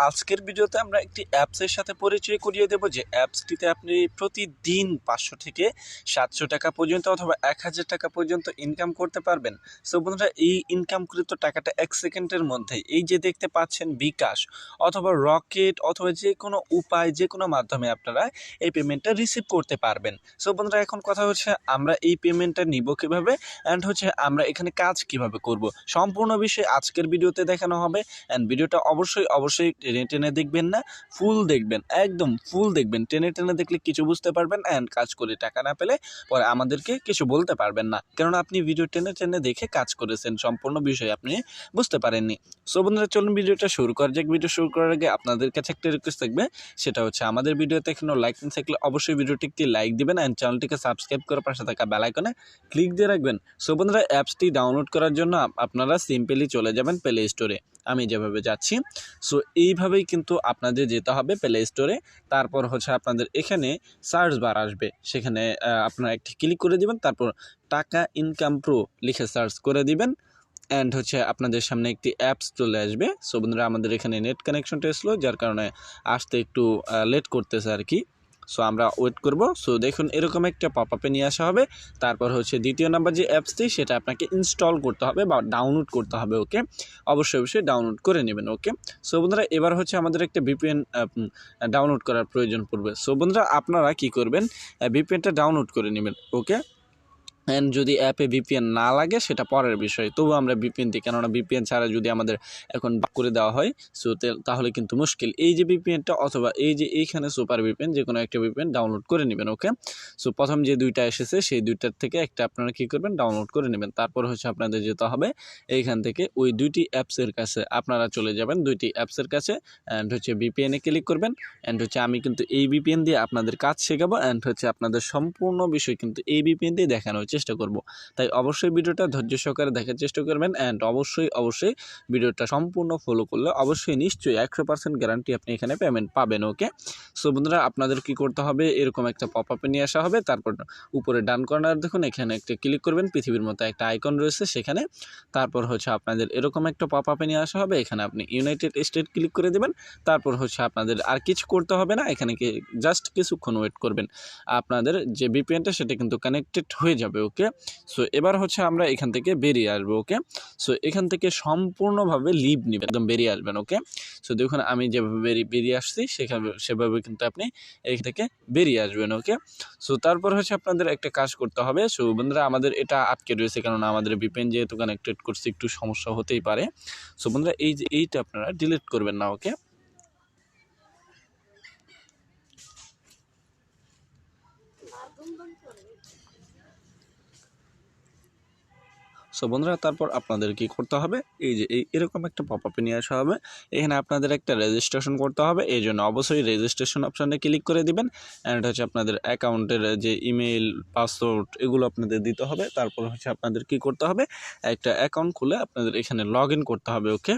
আজকের ভিডিওতে আমরা একটি অ্যাপসের সাথে পরিচয় করিয়ে দেব, যে অ্যাপসটিতে আপনি প্রতিদিন 500 থেকে 700 টাকা পর্যন্ত অথবা 1000 টাকা পর্যন্ত ইনকাম করতে পারবেন। সো বন্ধুরা, এই ইনকামকৃত টাকাটা 1 সেকেন্ডের মধ্যেই এই যে দেখতে পাচ্ছেন বিকাশ অথবা রকেট অথবা যে কোনো উপায়, যে কোনো মাধ্যমে আপনারা এই পেমেন্টটা রিসিভ করতে পারবেন। সো বন্ধুরা, এখন কথা হচ্ছে আমরা এই পেমেন্টটা নিব কীভাবে অ্যান্ড হচ্ছে আমরা এখানে কাজ কিভাবে করব, সম্পূর্ণ বিষয় আজকের ভিডিওতে দেখানো হবে। অ্যান্ড ভিডিওটা অবশ্যই টেনে টেনে দেখবেন না, ফুল দেখবেন, একদম ফুল দেখবেন। টেনে টেনে দেখলে কিছু বুঝতে পারবেন অ্যান্ড কাজ করে টাকা না পেলে পরে আমাদেরকে কিছু বলতে পারবেন না, কারণ আপনি ভিডিও টেনে টেনে দেখে কাজ করেছেন, সম্পূর্ণ বিষয় আপনি বুঝতে পারেননি। সো বন্ধুরা, চলুন ভিডিওটা শুরু করা যাক। ভিডিও শুরু করার আগে আপনাদের কাছে একটা রিকোয়েস্ট থাকবে, সেটা হচ্ছে আমাদের ভিডিওতে এখনো লাইক না থাকলে অবশ্যই ভিডিওটি একটি লাইক দিবেন অ্যান্ড চ্যানেলটিকে সাবস্ক্রাইব করে পাশে থাকা বেল আইকনে ক্লিক দিয়ে রাখবেন। সো বন্ধুরা, অ্যাপসটি ডাউনলোড করার জন্য আপনারা সিম্পলি চলে যাবেন প্লে স্টোরে, আমি যেভাবে যাচ্ছি। সো এইভাবেই কিন্তু আপনাদের যেতে হবে প্লে স্টোরে। তারপর হচ্ছে আপনাদের এখানে সার্চ বার আসবে, সেখানে আপনারা একটি ক্লিক করে দিবেন, তারপর টাকা ইনকাম প্রো লিখে সার্চ করে দিবেন অ্যান্ড হচ্ছে আপনাদের সামনে একটি অ্যাপস চলে আসবে। সো বন্ধুরা, আমাদের এখানে নেট কানেকশনটা স্লো, যার কারণে আসতে একটু লেট করতেছে আর কি। সো আমরা ওয়েট করব। সো দেখুন, এরকম একটা পপ আপে নিয়ে আসা হবে। তারপর হচ্ছে দ্বিতীয় নাম্বার যে অ্যাপসটি, সেটা আপনাকে ইনস্টল করতে হবে বা ডাউনলোড করতে হবে। ওকে, অবশ্যই ডাউনলোড করে নেবেন। ওকে, সো বন্ধুরা, এবার হচ্ছে আমাদের একটা ভিপিএন ডাউনলোড করার প্রয়োজন পড়বে। সো বন্ধুরা, আপনারা কি করবেন, ভিপিএনটা ডাউনলোড করে নেবেন। ওকে, অ্যান্ড যদি অ্যাপে ভিপিএন না লাগে সেটা পরের বিষয়, তবু আমরা ভিপিএন দিই, কেননা ভিপিএন ছাড়া যদি আমাদের এখন বাক করে দেওয়া হয় সো তাহলে কিন্তু মুশকিল। এই যে ভিপিএনটা অথবা এই যে এইখানে সুপার ভিপিএন, যে কোনো একটা ভিপিএন ডাউনলোড করে নেবেন। ওকে, সো প্রথম যে দুইটা এসেছে সেই দুইটার থেকে একটা আপনারা কী করবেন, ডাউনলোড করে নেবেন। তারপর হচ্ছে আপনাদের যেতে হবে এইখান থেকে ওই দুইটি অ্যাপসের কাছে, আপনারা চলে যাবেন দুইটি অ্যাপসের কাছে অ্যান্ড হচ্ছে ভিপিএনে ক্লিক করবেন। অ্যান্ড হচ্ছে আমি কিন্তু এই ভিপিএন দিয়ে আপনাদের কাজ শেখাবো অ্যান্ড হচ্ছে আপনাদের সম্পূর্ণ বিষয় কিন্তু এই ভিপিএন দিয়ে দেখানো চেষ্টা করব। তাই অবশ্যই ভিডিওটা ধৈর্য সহকারে দেখার চেষ্টা করবেন অ্যান্ড অবশ্যই ভিডিওটা সম্পূর্ণ ফলো করলে অবশ্যই নিশ্চয়ই 100% গ্যারান্টি আপনি এখানে পেমেন্ট পাবেন। ওকে, সো বন্ধুরা, আপনাদের কি করতে হবে, এরকম একটা পপ আপে নিয়ে আসা হবে। তারপর উপরে ডান কর্নার দেখুন, এখানে একটা ক্লিক করবেন, পৃথিবীর মতো একটা আইকন রয়েছে সেখানে। তারপর হচ্ছে আপনাদের এরকম একটা পপ আপে নিয়ে আসা হবে, এখানে আপনি ইউনাইটেড স্টেট ক্লিক করে দেবেন। তারপর হচ্ছে আপনাদের আর কিছু করতে হবে না, এখানে জাস্ট কিছুক্ষণ ওয়েট করবেন, আপনাদের যে ভিপিএনটা সেটা কিন্তু কানেক্টেড হয়ে যাবে। ওকে, সো এবার হচ্ছে আমরা এখান থেকে বেরিয়ে আসবো। ওকে, সো এখান থেকে সম্পূর্ণভাবে লিভ নেবেন, একদম বেরিয়ে আসবেন। ওকে, সো দেখুন আমি যেভাবে বেরিয়ে আসছি সেভাবে কিন্তু আপনি এখান থেকে বেরিয়ে আসবেন। ওকে, সো তারপর হচ্ছে আপনাদের একটা কাজ করতে হবে। সো বন্ধুরা, আমাদের এটা আটকে রয়েছে, কারণ আমাদের ভিপিএন যেহেতু কানেক্টেড করছে একটু সমস্যা হতেই পারে। সো বন্ধুরা, এই যে এইটা আপনারা ডিলিট করবেন না। ওকে, সো বন্ধুরা, তারপর আপনাদের কি করতে হবে, এই যে এরকম একটা পপ আপে নিয়ে আসা হবে, এখানে আপনাদের একটা রেজিস্ট্রেশন করতে হবে। এই জন্য অবশ্যই রেজিস্ট্রেশন অপশানে ক্লিক করে দিবেন অ্যান্ড হচ্ছে আপনাদের অ্যাকাউন্টের যে ইমেল পাসওয়ার্ড এগুলো আপনাদের দিতে হবে। তারপর হচ্ছে আপনাদের কি করতে হবে, একটা অ্যাকাউন্ট খুলে আপনাদের এখানে লগ ইন করতে হবে। ওকে,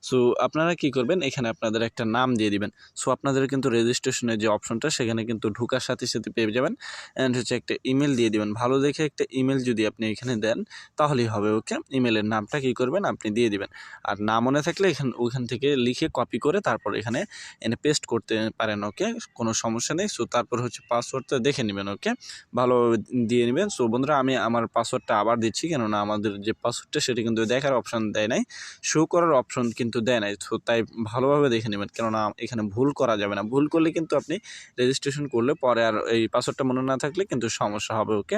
সো আপনারা কি করবেন, এখানে আপনাদের একটা নাম দিয়ে দিবেন। সো আপনাদের কিন্তু রেজিস্ট্রেশনের যে অপশনটা সেখানে কিন্তু ঢোকার সাথে সাথে পেয়ে যাবেন অ্যান্ড হচ্ছে একটা ইমেল দিয়ে দিবেন। ভালো দেখে একটা ইমেল যদি আপনি এখানে দেন তাহলেই হবে। ওকে, ইমেলের নামটা কী করবেন, আপনি দিয়ে দিবেন। আর না মনে থাকলে ওইখান থেকে লিখে কপি করে তারপর এখানে এনে পেস্ট করতে পারেন। ওকে, কোনো সমস্যা নেই। সো তারপর হচ্ছে পাসওয়ার্ডটা দেখে নেবেন। ওকে, ভালোভাবে দিয়ে নেবেন। সো বন্ধুরা, আমি আমার পাসওয়ার্ডটা আবার দিচ্ছি, কেননা আমাদের যে পাসওয়ার্ডটা সেটা কিন্তু দেখার অপশান দেয় নাই, শো করার অপশন কিন্তু দেয় নাই। সো তাই ভালোভাবে দেখে নেবেন, কেননা এখানে ভুল করা যাবে না। ভুল করলে কিন্তু আপনি রেজিস্ট্রেশন করলে পরে আর এই পাসওয়ার্ডটা মনে না থাকলে কিন্তু সমস্যা হবে। ওকে,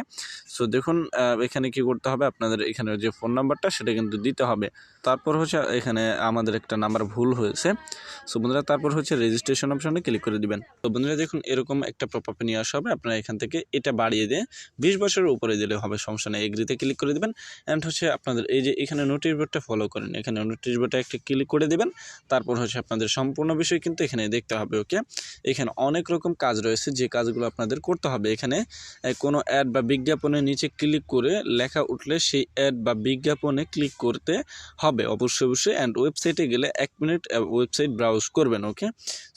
সো দেখুন এখানে কি করতে হবে, আপনাদের এখানে যে ফোন নাম্বারটা সেটা কিন্তু দিতে হবে। তারপর হচ্ছে এখানে আমাদের একটা নাম্বার ভুল হয়েছে। সো বন্ধুরা, তারপর হচ্ছে রেজিস্ট্রেশন অপশনে ক্লিক করে দিবেন। তো বন্ধুরা, দেখুন এরকম একটা পপ আপে নিয়ে আসা হবে, আপনারা এখান থেকে এটা বাড়িয়ে দিয়ে 20 বছরের উপরে দিলে হবে, সমস্যা নেই। এগ্রিতে ক্লিক করে দেবেন অ্যান্ড হচ্ছে আপনাদের এই যে এখানে নোটিশ বোর্ডটা ফলো করেন, এখানে নোটিশ বোর্ডটা একটা ক্লিক করে দেবেন। তারপর হচ্ছে আপনাদের সম্পূর্ণ বিষয় কিন্তু এখানে দেখতে হবে। ওকে, এখানে অনেক রকম কাজ রয়েছে, যে কাজগুলো আপনাদের করতে হবে। এখানে কোনো অ্যাড বা বিজ্ঞাপনের নিচে ক্লিক করে লেখা উঠলে সেই অ্যাড বা বা বিজ্ঞাপনে ক্লিক করতে হবে অবশ্যই অ্যান্ড ওয়েবসাইটে গেলে 1 মিনিট ওয়েবসাইট ব্রাউজ করবেন। ওকে,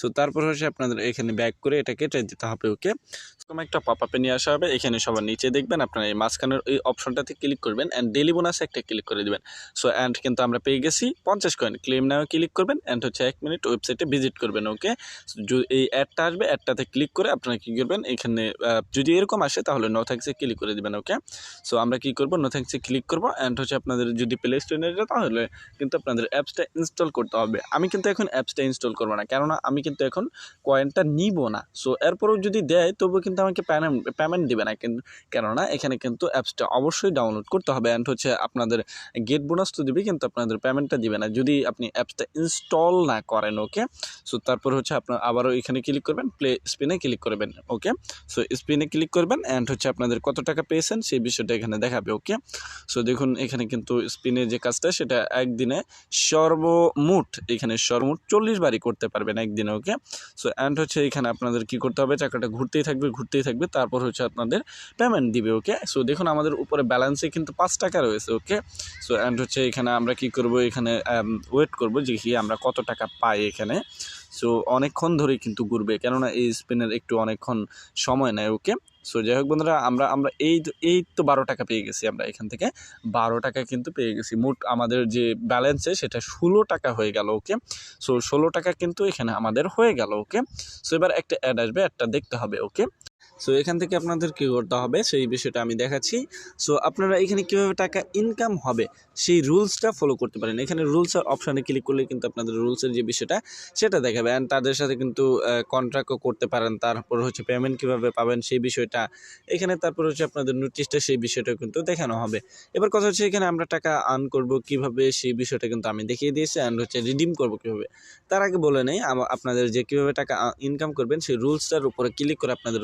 সো তারপর হচ্ছে আপনাদের এখানে ব্যাক করে এটা কেটে দিতে হবে। ওকে, এরকম একটা পপআপে নিয়ে আসা হবে। এখানে সবার নিচে দেখবেন আপনারা এই মাঝখানের এই অপশনটাতে ক্লিক করবেন অ্যান্ড ডেইলি বোনাস একটা ক্লিক করে দিবেন। সো অ্যান্ড কিন্তু আমরা পেয়ে গেছি 50 কয়েন। ক্লেম নাও ক্লিক করবেন অ্যান্ড হচ্ছে 1 মিনিট ওয়েবসাইটে ভিজিট করবেন। ওকে, এই অ্যাডটা আসবে, অ্যাডটাতে ক্লিক করে আপনারা কী করবেন, এখানে যদি এরকম আসে তাহলে নো থ্যাঙ্কসে ক্লিক করে দেবেন। ওকে, সো আমরা কী করবো, নো থ্যাঙ্কসে ক্লিক করবো অ্যান্ড হচ্ছে আপনাদের যদি প্লে স্টোরে নিয়ে যায় তাহলে কিন্তু আপনাদের অ্যাপসটা ইনস্টল করতে হবে। আমি কিন্তু এখন অ্যাপসটা ইনস্টল করবো না, কেননা আমি কিন্তু এখন কয়েনটা নিব না। সো এরপরেও যদি দেয় তবুও কিন্তু আমাকে পেমেন্ট দিবে না, কিন্তু কেননা এখানে কিন্তু অ্যাপসটা অবশ্যই ডাউনলোড করতে হবে অ্যান্ড হচ্ছে আপনাদের গেট বোনাস তো দিবে, কিন্তু আপনাদের পেমেন্টটা দিবে না যদি আপনি অ্যাপসটা ইনস্টল না করেন। ওকে, সো তারপর হচ্ছে আপনার আবারও এখানে ক্লিক করবেন, প্লে স্পিনে ক্লিক করবেন। ওকে, সো স্পিনে ক্লিক করবেন অ্যান্ড হচ্ছে আপনাদের কত টাকা পেয়েছেন সেই বিষয়টা এখানে দেখাবে। ওকে, সো দেখুন এখানে কিন্তু স্পিনে যে কাজটা সেটা একদিনে সর্বমোট 40 বারই করতে পারবেন একদিনে। ওকে, সো অ্যান্ড হচ্ছে এখানে আপনাদের কি করতে হবে, চাকাটা ঘুরতেই থাকবে, তারপর হচ্ছে আপনাদের পেমেন্ট দিবে। ওকে, সো দেখুন আমাদের উপরে ব্যালেন্সে কিন্তু 5 টাকা রয়েছে। ওকে, সো অ্যান্ড হচ্ছে এখানে আমরা কি করব, এখানে ওয়েট করব যে কি আমরা কত টাকা পাই এখানে। সো অনেকক্ষণ ধরেই কিন্তু ঘুরবে, কেননা এই স্পিনের একটু অনেকক্ষণ সময় নেয়। ওকে, সো যাই হোক বন্ধুরা, আমরা এই তো 12 টাকা পেয়ে গেছি, আমরা এখান থেকে 12 টাকা কিন্তু পেয়ে গেছি। মোট আমাদের যে ব্যালেন্সে সেটা 16 টাকা হয়ে গেল। ওকে, সো 16 টাকা কিন্তু এখানে আমাদের হয়ে গেল। ওকে, সো এবার একটা অ্যাড আসবে, অ্যাডটা দেখতে হবে। ওকে, সো এখান থেকে আপনাদের কী করতে হবে সেই বিষয়টা আমি দেখাচ্ছি। সো আপনারা এখানে কীভাবে টাকা ইনকাম হবে সেই রুলসটা ফলো করতে পারেন। এখানে রুলসের অপশানে ক্লিক করলে কিন্তু আপনাদের রুলসের যে বিষয়টা সেটা দেখাবে অ্যান্ড তাদের সাথে কিন্তু কন্ট্রাক্টও করতে পারেন। তারপর হচ্ছে পেমেন্ট কীভাবে পাবেন সেই বিষয়টা এখানে, তারপর হচ্ছে আপনাদের নোটিশটা সেই বিষয়টাও কিন্তু দেখানো হবে। এবার কথা হচ্ছে এখানে আমরা টাকা আর্ন করব কীভাবে সেই বিষয়টা কিন্তু আমি দেখিয়ে দিয়েছি অ্যান্ড হচ্ছে রিডিম করব কীভাবে। তার আগে বলে নেই আপনাদের যে কীভাবে টাকা ইনকাম করবেন সেই রুলসটার উপরে ক্লিক করে আপনাদের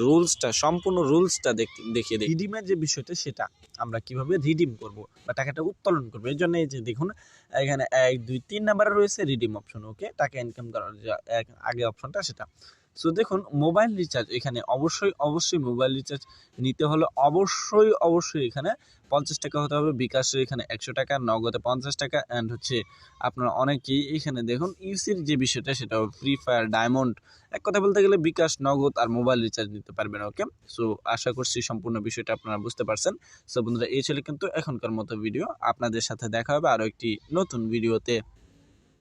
সম্পূর্ণ রুলসটা দেখিয়ে দিই। রিডিমের যে বিষয়টা সেটা আমরা কিভাবে রিডিম করব বা টাকাটা উত্তোলন করবো, এই জন্য এই যে দেখুন এখানে 1 2 3 নাম্বারে রয়েছে রিডিম অপশন। ওকে, টাকা ইনকাম করার যে আগে অপশনটা সেটা। সো দেখুন মোবাইল রিচার্জ এখানে অবশ্যই মোবাইল রিচার্জ নিতে হলে অবশ্যই এখানে 50 টাকা হতে হবে। বিকাশে এখানে 100 টাকা, নগদে 50 টাকা অ্যান্ড হচ্ছে আপনারা অনেকেই এখানে দেখুন ইউসির যে বিষয়টা সেটা ফ্রি ফায়ার, ডায়মন্ড, এক কথা বলতে গেলে বিকাশ, নগদ আর মোবাইল রিচার্জ নিতে পারবেন। ওকে, সো আশা করছি সম্পূর্ণ বিষয়টা আপনারা বুঝতে পারছেন। সো বন্ধুরা এই ছিল কিন্তু এখনকার মতো ভিডিও, আপনাদের সাথে দেখা হবে আরও একটি নতুন ভিডিওতে।